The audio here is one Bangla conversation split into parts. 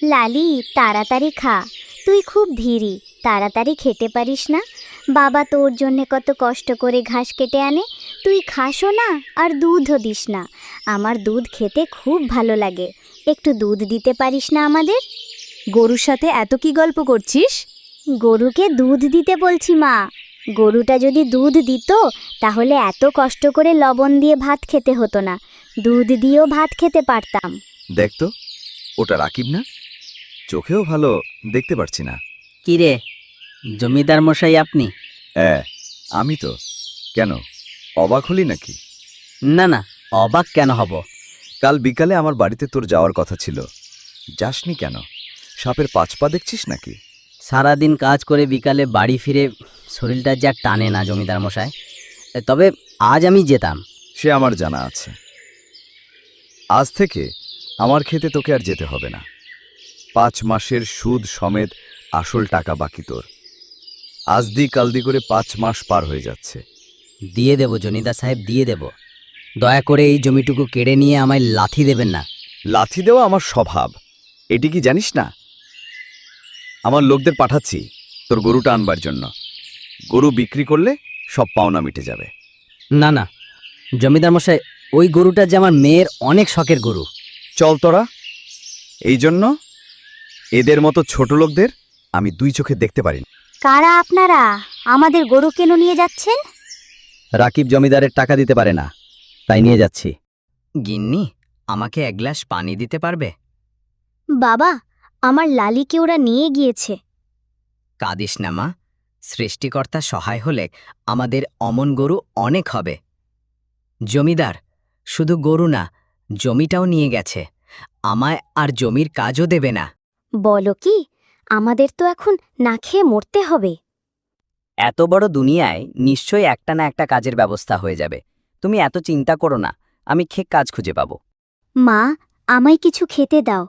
লালি, তাড়াতাড়ি খা। তুই খুব ধীরি, তাড়াতাড়ি খেতে পারিস না? বাবা তোর জন্যে কত কষ্ট করে ঘাস কেটে আনে, তুই খাসও না আর দুধও দিস না। আমার দুধ খেতে খুব ভালো লাগে, একটু দুধ দিতে পারিস না আমাদের? গরুর সাথে এত কি গল্প করছিস? গরুকে দুধ দিতে বলছি মা। গরুটা যদি দুধ দিত তাহলে এত কষ্ট করে লবণ দিয়ে ভাত খেতে হতো না, দুধ দিয়েও ভাত খেতে পারতাম। দেখ তো, ওটা রাকিব না? চোখেও ভালো দেখতে পারছি না। কিরে, জমিদার মশাই আপনি? হ্যাঁ, আমি তো। কেন, অবাক হলি নাকি? না না, অবাক কেন হব? কাল বিকালে আমার বাড়িতে তোর যাওয়ার কথা ছিল, যাসনি কেন? সাপের পাঁচ পা দেখছিস নাকি? সারাদিন কাজ করে বিকালে বাড়ি ফিরে শরীরটা যা টানে না জমিদার মশাই। তবে আজ আমি যেতাম। সে আমার জানা আছে। আজ থেকে আমার খেতে তোকে আর যেতে হবে না। 5 মাসের সুদ সমেত আসল টাকা বাকি তোর। আজ দি কাল দি করে 5 মাস পার হয়ে যাচ্ছে। দিয়ে দেব জমিদার সাহেব, দিয়ে দেব। দয়া করে এই জমিটুকু কেড়ে নিয়ে আমায় লাথি দেবেন না। লাথি দেওয়া আমার স্বভাব, এটি কি জানিস না? আমার লোকদের পাঠাচ্ছি তোর গরুটা আনবার জন্য। গরু বিক্রি করলে সব পাওনা মিটে যাবে। না না জমিদার মশাই, ওই গরুটা যে আমার মেয়ের অনেক শখের গরু। চল তোরা। এই জন্য এদের মতো ছোট লোকদের আমি 2 চোখে দেখতে পারি না। কারা আপনারা? আমাদের গরু কেন নিয়ে যাচ্ছেন? রাকিব জমিদারের টাকা দিতে পারে না, তাই নিয়ে যাচ্ছি। গিন্নি, আমাকে এক গ্লাস পানি দিতে পারবে? বাবা, আমার লালিকে ওরা নিয়ে গিয়েছে। কাঁদিস না মা, সৃষ্টিকর্তা সহায় হলে আমাদের অমন গরু অনেক হবে। জমিদার শুধু গরু না, জমিটাও নিয়ে গেছে। আমায় আর জমির কাজও দেবে না। বলো কি? আমাদের তো এখন না খেয়ে মরতে হবে। এত বড় দুনিয়ায় নিশ্চয়ই একটা না একটা কাজের ব্যবস্থা হয়ে যাবে। তুমি এত চিন্তা করো না, আমি কাজ খুঁজে পাবো। মা, আমায় কিছু খেতে দাও।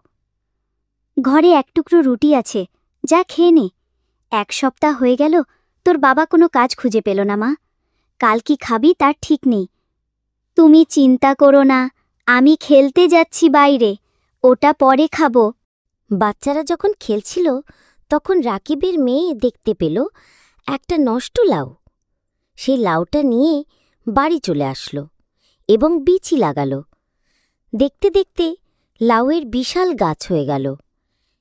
ঘরে এক টুকরো রুটি আছে, যা খেয়ে নে। 1 সপ্তাহ হয়ে গেল তোর বাবা কোনো কাজ খুঁজে পেল না মা। কাল কি খাবি তার ঠিক নেই। তুমি চিন্তা করো না, আমি খেলতে যাচ্ছি বাইরে, ওটা পরে খাবো। বাচ্চারা যখন খেলছিল তখন রাকিবের মেয়ে দেখতে পেল একটা নষ্ট লাউ। সেই লাউটা নিয়ে বাড়ি চলে আসলো এবং বিচি লাগালো। দেখতে দেখতে লাউয়ের বিশাল গাছ হয়ে গেল।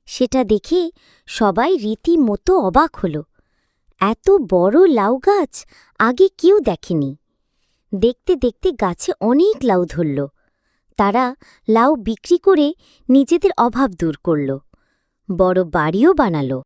সেটা দেখে সবাই রীতিমতো অবাক হলো। এত বড় লাউ গাছ আগে কেউ দেখেনি। দেখতে দেখতে গাছে অনেক লাউ ধরল। তারা লাউ বিক্রি করে নিজেদের অভাব দূর করল, বড় বাড়িও বানালো।